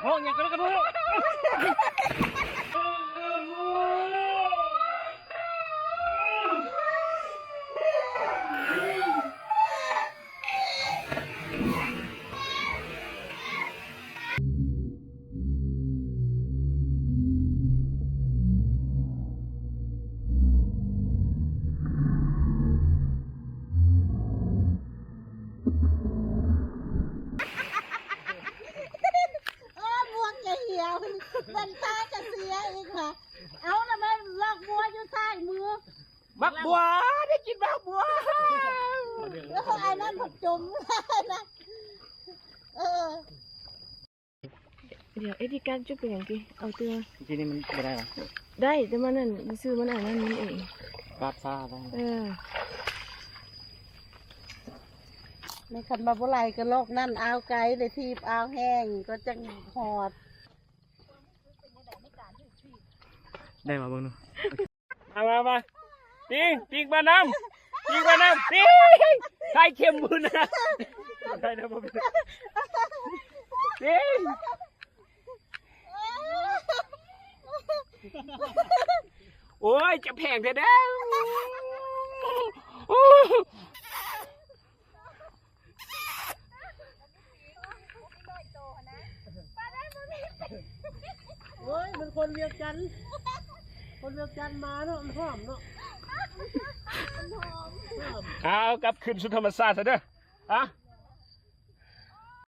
ห้องอย่างกันกันด้วยบันตาจะเสียอีกค่ะเอาละแม่ลอกบัวอยู่ใต้มือ บักบัวได้กินบักบัว แล้วไอ้นั่นผักจมนะเดี๋ยวไอ้ที่การจุดเป็นอย่างกี่เอาตัว ทีนี้มันไม่ได้หรอ ได้แต่มันนั่นซื้อมันอ่านนั่นนี่เอง ปลาซ่าได้ ในคันบาบุไรก็โลกนั่นเอาไกลเลยทีบเอาแห้งก็จะหอด ได้มาบ้างนูมาปิงมาน้ำปิงใส่เข็มบุญนะใส่นะผมปิงโอ้ยจะแพงเถอะเด้อโอ้ยเป็นคนเวียงจันทร์มาเนาะมันหอมเนาะ เอากลับขึ้นสู่ธรรมชาติซะเด้อฮะ